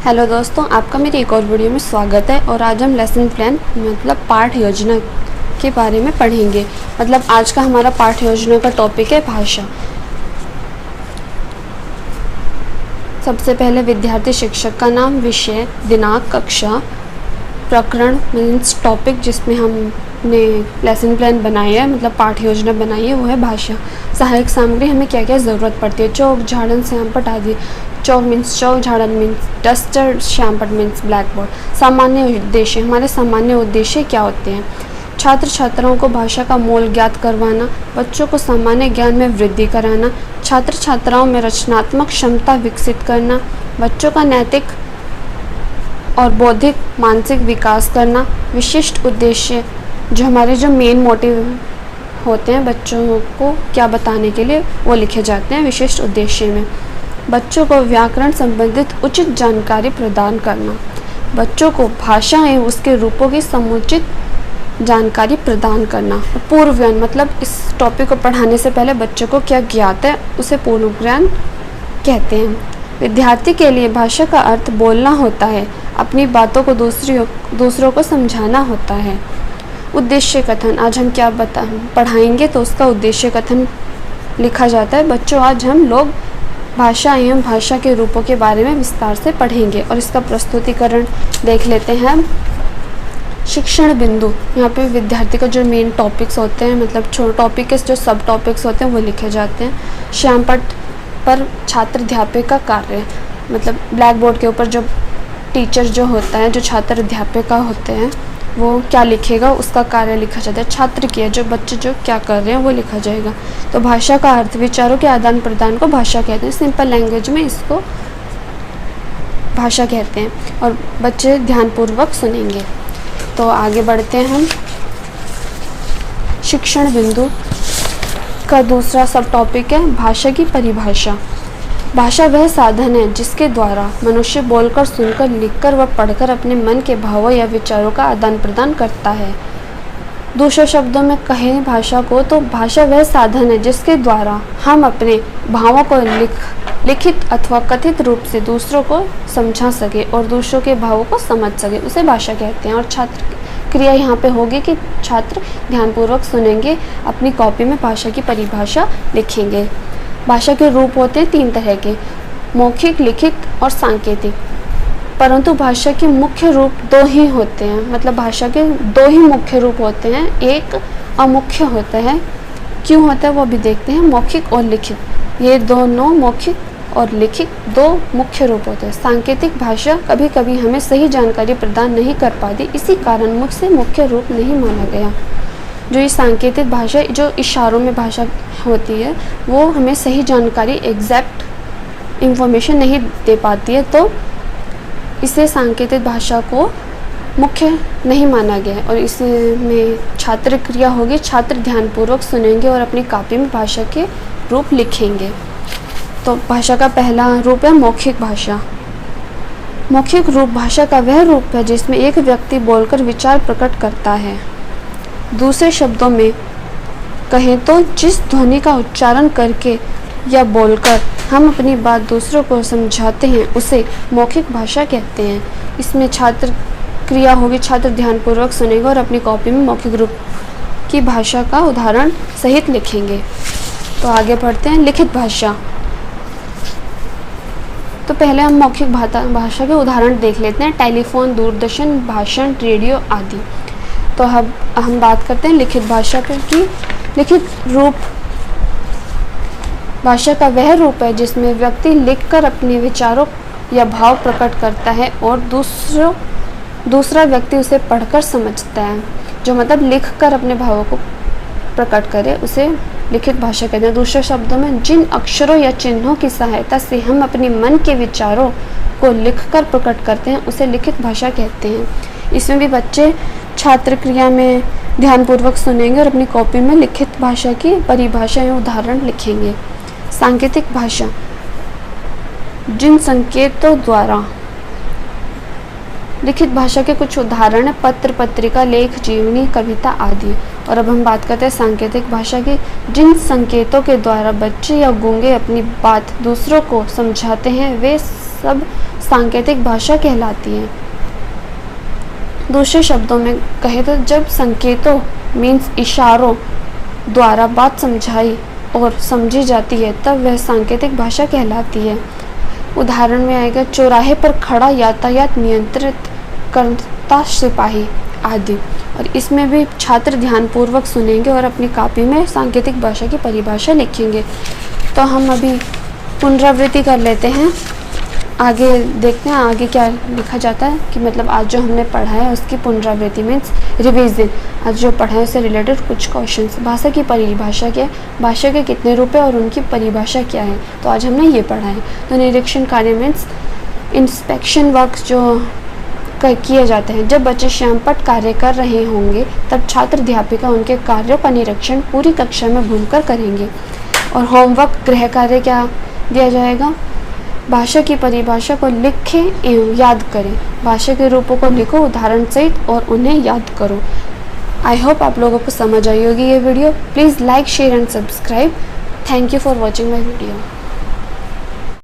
Hello दोस्तों, आपका मेरी एक और वीडियो में स्वागत है। और आज हम लेसन प्लान मतलब पाठ योजना के बारे में पढ़ेंगे। मतलब आज का हमारा पाठ योजना का टॉपिक है भाषा। सबसे पहले विद्यार्थी शिक्षक का नाम, विषय, दिनांक, कक्षा, प्रकरण मीन्स टॉपिक जिसमें हमने लेसन प्लान बनाया है, मतलब पाठ योजना बनाई है, वो है भाषा। सहायक सामग्री हमें क्या क्या ज़रूरत पड़ती है। चौक, झाड़न, श्यामपट्ट आदि। चौक मीन्स चौक, झाड़न मीन्स डस्टर, श्यामपट्ट मीन्स ब्लैक बोर्ड। सामान्य उद्देश्य, हमारे सामान्य उद्देश्य क्या होते हैं। छात्र छात्राओं को भाषा का मूल ज्ञात करवाना, बच्चों को सामान्य ज्ञान में वृद्धि कराना, छात्र छात्राओं में रचनात्मक क्षमता विकसित करना, बच्चों का नैतिक और बौद्धिक मानसिक विकास करना। विशिष्ट उद्देश्य, जो हमारे जो मेन मोटिव होते हैं बच्चों को क्या बताने के लिए, वो लिखे जाते हैं विशिष्ट उद्देश्य में। बच्चों को व्याकरण संबंधित उचित जानकारी प्रदान करना, बच्चों को भाषा एवं उसके रूपों की समुचित जानकारी प्रदान करना। पूर्व ज्ञान, मतलब इस टॉपिक को पढ़ाने से पहले बच्चों को क्या ज्ञात है उसे पूर्व ज्ञान कहते हैं। विद्यार्थी के लिए भाषा का अर्थ बोलना होता है, अपनी बातों को दूसरों को समझाना होता है। उद्देश्य कथन, आज हम क्या पढ़ाएंगे तो उसका उद्देश्य कथन लिखा जाता है। बच्चों, आज हम लोग भाषा एवं भाषा के रूपों के बारे में विस्तार से पढ़ेंगे और इसका प्रस्तुतिकरण देख लेते हैं। शिक्षण बिंदु, यहाँ पे विद्यार्थी का जो मेन टॉपिक्स होते हैं, मतलब टॉपिक के जो सब टॉपिक्स होते हैं वो लिखे जाते हैं। श्यामपट्ट पर छात्र अध्यापक का कार्य, मतलब ब्लैक बोर्ड के ऊपर जो टीचर जो होता है, जो छात्र अध्यापक का होते हैं, वो क्या लिखेगा उसका कार्य लिखा जाता है। छात्र की, जो बच्चे जो क्या कर रहे हैं वो लिखा जाएगा। तो भाषा का अर्थ, विचारों के आदान प्रदान को भाषा कहते हैं। सिंपल लैंग्वेज में इसको भाषा कहते हैं और बच्चे ध्यानपूर्वक सुनेंगे। तो आगे बढ़ते हैं हम। शिक्षण बिंदु का दूसरा सब टॉपिक है भाषा की परिभाषा। भाषा वह साधन है जिसके द्वारा मनुष्य बोलकर, सुनकर, लिखकर व पढ़कर अपने मन के भावों या विचारों का आदान प्रदान करता है। दूसरे शब्दों में कहें भाषा को, तो भाषा वह साधन है जिसके द्वारा हम अपने भावों को लिखित अथवा कथित रूप से दूसरों को समझा सके और दूसरों के भावों को समझ सके, उसे भाषा कहते हैं। और छात्र क्रिया यहाँ पे होगी कि छात्र ध्यानपूर्वक सुनेंगे, अपनी कॉपी में भाषा की परिभाषा लिखेंगे। भाषा के रूप होते हैं 3 तरह के, मौखिक, लिखित और सांकेतिक। परंतु भाषा के मुख्य रूप 2 ही होते हैं, मतलब भाषा के 2 ही मुख्य रूप होते हैं। एक अमुख्य होता है, क्यों होता है वो भी देखते हैं। मौखिक और लिखित, ये दोनों मौखिक और लिखित 2 मुख्य रूप होते हैं। सांकेतिक भाषा कभी कभी हमें सही जानकारी प्रदान नहीं कर पाती, इसी कारण मुझसे मुख्य रूप नहीं माना गया। जो ये सांकेतिक भाषा, जो इशारों में भाषा होती है, वो हमें सही जानकारी, एग्जैक्ट इंफॉर्मेशन नहीं दे पाती है, तो इसे सांकेतिक भाषा को मुख्य नहीं माना गया है। और इसमें छात्र क्रिया होगी, छात्र ध्यानपूर्वक सुनेंगे और अपनी कॉपी में भाषा के रूप लिखेंगे। तो भाषा का पहला रूप है मौखिक भाषा। मौखिक रूप भाषा का वह रूप है जिसमें एक व्यक्ति बोलकर विचार प्रकट करता है। दूसरे शब्दों में कहें तो जिस ध्वनि का उच्चारण करके या बोलकर हम अपनी बात दूसरों को समझाते हैं उसे मौखिक भाषा कहते हैं। इसमें छात्र क्रिया होगी, छात्र ध्यानपूर्वक सुनेंगे और अपनी कॉपी में मौखिक रूप की भाषा का उदाहरण सहित लिखेंगे। तो आगे बढ़ते हैं लिखित भाषा। तो पहले हम मौखिक भाषा के उदाहरण देख लेते हैं। टेलीफोन, दूरदर्शन, भाषण, रेडियो आदि। तो अब हम बात करते हैं लिखित भाषा की। लिखित रूप भाषा का वह रूप है जिसमें व्यक्ति लिखकर अपने विचारों या भाव प्रकट करता है और दूसरा व्यक्ति उसे पढ़कर समझता है। जो मतलब लिखकर अपने भावों को प्रकट करे उसे लिखित भाषा कहते हैं। दूसरे शब्दों में जिन अक्षरों या चिन्हों की सहायता से हम अपने मन के विचारों को लिखकर प्रकट करते हैं उसे लिखित भाषा कहते हैं। इसमें भी बच्चे छात्र क्रिया में ध्यानपूर्वक सुनेंगे और अपनी कॉपी में लिखित भाषा की परिभाषा या उदाहरण लिखेंगे। सांकेतिक भाषा, जिन संकेतों द्वारा लिखित भाषा के कुछ उदाहरण है पत्र, पत्रिका, लेख, जीवनी, कविता आदि। और अब हम बात करते हैं सांकेतिक भाषा की। जिन संकेतों के द्वारा बच्चे या गूंगे अपनी बात दूसरों को समझाते हैं वे सब सांकेतिक भाषा कहलाती है। दूसरे शब्दों में कहे तो जब संकेतों मीन्स इशारों द्वारा बात समझाई और समझी जाती है तब वह सांकेतिक भाषा कहलाती है। उदाहरण में आएगा चौराहे पर खड़ा यातायात नियंत्रित करता सिपाही आदि। और इसमें भी छात्र ध्यानपूर्वक सुनेंगे और अपनी कॉपी में सांकेतिक भाषा की परिभाषा लिखेंगे। तो हम अभी पुनरावृत्ति कर लेते हैं, आगे देखते हैं आगे क्या लिखा जाता है कि मतलब आज जो हमने पढ़ा है उसकी पुनरावृत्ति मीन्स रिवीजन। आज जो पढ़ा है उससे रिलेटेड कुछ क्वेश्चंस। भाषा की परिभाषा क्या है, भाषा के कितने रूप हैं और उनकी परिभाषा क्या है, तो आज हमने ये पढ़ा है। तो निरीक्षण कार्य मीन्स इंस्पेक्शन वर्क जो किए जाते हैं। जब बच्चे श्यामपट्ट कार्य कर रहे होंगे तब छात्र अध्यापिका उनके कार्यों का निरीक्षण पूरी कक्षा में घूमकर करेंगे। और होमवर्क गृह कार्य क्या दिया जाएगा, भाषा की परिभाषा को लिखें एवं याद करें। भाषा के रूपों को लिखो उदाहरण सहित और उन्हें याद करो। आई होप आप लोगों को समझ आई होगी ये video. Please like share and subscribe. Thank you for watching my video.